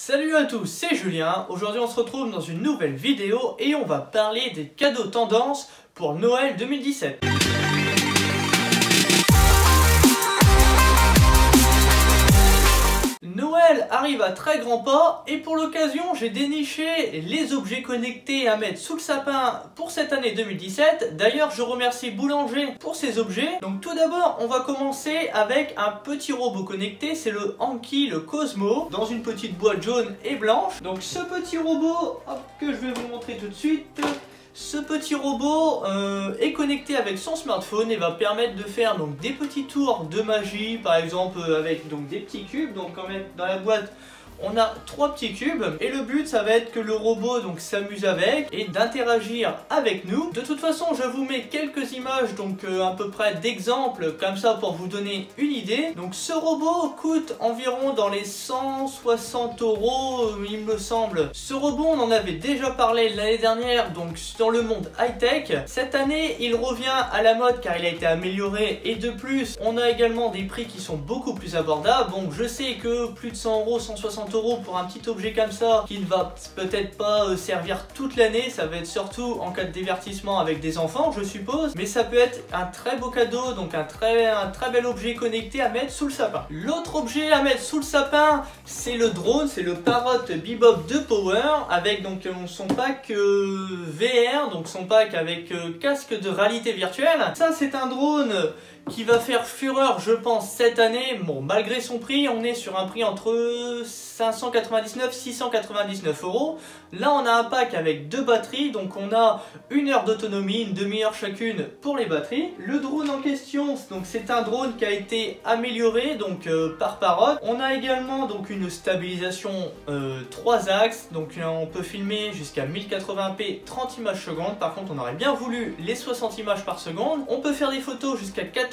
Salut à tous, c'est Julien. Aujourd'hui on se retrouve dans une nouvelle vidéo et on va parler des cadeaux tendances pour Noël 2017. Noël arrive à très grands pas et pour l'occasion j'ai déniché les objets connectés à mettre sous le sapin pour cette année 2017. D'ailleurs je remercie Boulanger pour ces objets. Donc tout d'abord on va commencer avec un petit robot connecté, c'est le Anki, le Cosmo, dans une petite boîte jaune et blanche. Donc ce petit robot, hop, que je vais vous montrer tout de suite. Ce petit robot est connecté avec son smartphone et va permettre de faire donc des petits tours de magie, par exemple avec donc des petits cubes. Donc quand même dans la boîte on a 3 petits cubes et le but ça va être que le robot donc s'amuse avec et d'interagir avec nous. De toute façon je vous mets quelques images donc à peu près d'exemples comme ça pour vous donner une idée. Donc ce robot coûte environ dans les 160 € il me semble. Ce robot on en avait déjà parlé l'année dernière donc dans le monde high-tech. Cette année il revient à la mode car il a été amélioré et de plus on a également des prix qui sont beaucoup plus abordables. Donc je sais que plus de 100 €, 160 € pour un petit objet comme ça qui ne va peut-être pas servir toute l'année, ça va être surtout en cas de divertissement avec des enfants je suppose, mais ça peut être un très beau cadeau, donc un très bel objet connecté à mettre sous le sapin. L'autre objet à mettre sous le sapin c'est le drone, c'est le Parrot Bebop de Power avec donc son pack VR, donc son pack avec casque de réalité virtuelle. Ça c'est un drone qui va faire fureur je pense cette année. Bon, malgré son prix on est sur un prix entre 599 699 €. Là on a un pack avec 2 batteries, donc on a 1 heure d'autonomie, une demi-heure chacune pour les batteries. Le drone en question, donc c'est un drone qui a été amélioré donc par Parrot. On a également donc une stabilisation 3 axes, donc on peut filmer jusqu'à 1080p 30 images secondes. Par contre on aurait bien voulu les 60 images par seconde. On peut faire des photos jusqu'à 14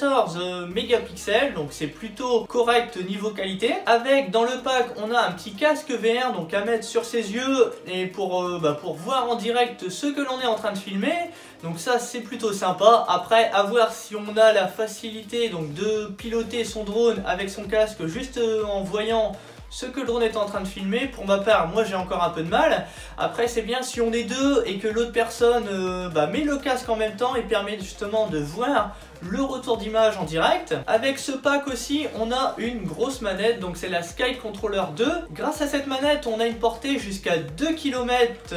mégapixels, donc c'est plutôt correct niveau qualité. Avec dans le pack on a un petit casque VR donc à mettre sur ses yeux et pour voir en direct ce que l'on est en train de filmer. Donc ça c'est plutôt sympa. Après à voir si on a la facilité donc de piloter son drone avec son casque juste en voyant ce que le drone est en train de filmer. Pour ma part, moi j'ai encore un peu de mal. Après c'est bien si on est deux et que l'autre personne met le casque en même temps et permet justement de voir le retour d'image en direct. Avec ce pack aussi on a une grosse manette, donc c'est la Sky Controller 2. Grâce à cette manette on a une portée jusqu'à 2 km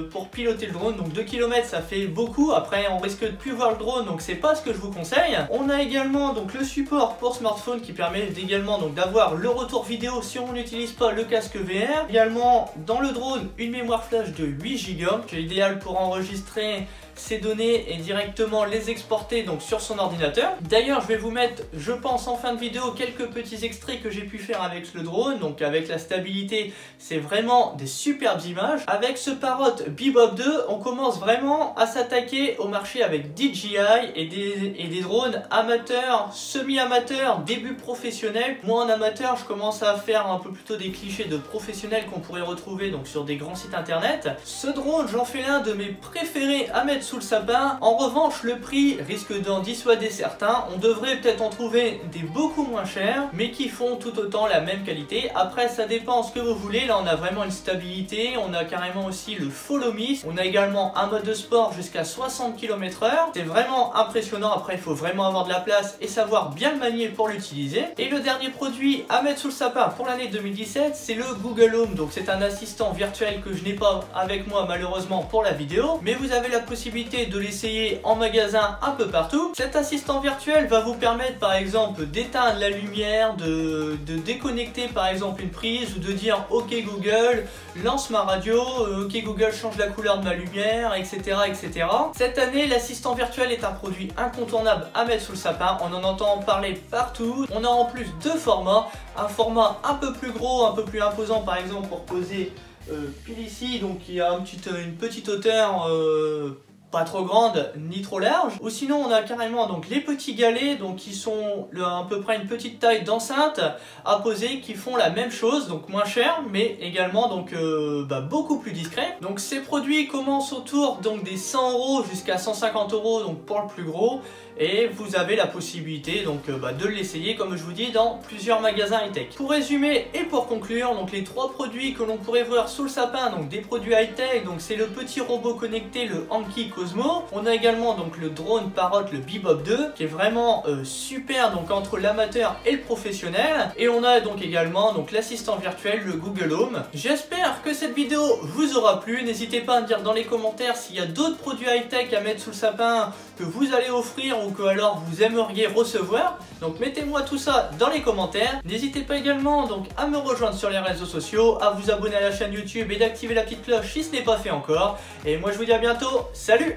pour piloter le drone. Donc 2 km ça fait beaucoup, après on risque de plus voir le drone donc c'est pas ce que je vous conseille. On a également donc le support pour smartphone qui permet également donc d'avoir le retour vidéo si on n'utilise pas le casque VR. Également dans le drone une mémoire flash de 8 Go qui est idéal pour enregistrer ces données et directement les exporter donc sur son ordinateur. D'ailleurs je vais vous mettre je pense en fin de vidéo quelques petits extraits que j'ai pu faire avec le drone. Donc avec la stabilité c'est vraiment des superbes images. Avec ce Parrot Bebop 2 on commence vraiment à s'attaquer au marché avec DJI et des drones amateurs, semi-amateurs, début professionnel. Moi en amateur je commence à faire un peu plutôt des clichés de professionnels qu'on pourrait retrouver donc sur des grands sites internet. Ce drone j'en fais l'un de mes préférés à mettre sous le sapin. En revanche le prix risque d'en dissuader certains. On devrait peut-être en trouver des beaucoup moins chers mais qui font tout autant la même qualité. Après ça dépend ce que vous voulez. Là on a vraiment une stabilité, on a carrément aussi le Follow Me, on a également un mode de sport jusqu'à 60 km/h. C'est vraiment impressionnant. Après il faut vraiment avoir de la place et savoir bien le manier pour l'utiliser. Et le dernier produit à mettre sous le sapin pour l'année 2017 c'est le Google Home. Donc c'est un assistant virtuel que je n'ai pas avec moi malheureusement pour la vidéo, mais vous avez la possibilité de l'essayer en magasin un peu partout. Cet assistant virtuel va vous permettre par exemple d'éteindre la lumière, de déconnecter par exemple une prise ou de dire ok Google lance ma radio, ok Google change la couleur de ma lumière, etc. etc. Cette année l'assistant virtuel est un produit incontournable à mettre sous le sapin. On en entend parler partout. On a en plus 2 formats, un format un peu plus gros, un peu plus imposant par exemple pour poser pile ici, donc il y a une petite hauteur pas trop grande ni trop large, ou sinon on a carrément donc les petits galets donc qui sont à peu près une petite taille d'enceinte à poser qui font la même chose, donc moins cher mais également donc beaucoup plus discret. Donc ces produits commencent autour donc des 100 € jusqu'à 150 € donc pour le plus gros et vous avez la possibilité donc de l'essayer comme je vous dis dans plusieurs magasins high-tech. Pour résumer et pour conclure, donc les 3 produits que l'on pourrait voir sous le sapin, donc des produits high-tech, donc c'est le petit robot connecté, le Anki Cosmo. On a également donc le drone Parrot, le Bebop 2, qui est vraiment super donc entre l'amateur et le professionnel. Et on a donc également donc l'assistant virtuel, le Google Home. J'espère que cette vidéo vous aura plu. N'hésitez pas à me dire dans les commentaires s'il y a d'autres produits high-tech à mettre sous le sapin que vous allez offrir ou que alors vous aimeriez recevoir. Donc mettez-moi tout ça dans les commentaires. N'hésitez pas également donc à me rejoindre sur les réseaux sociaux, à vous abonner à la chaîne YouTube et d'activer la petite cloche si ce n'est pas fait encore. Et moi je vous dis à bientôt, salut!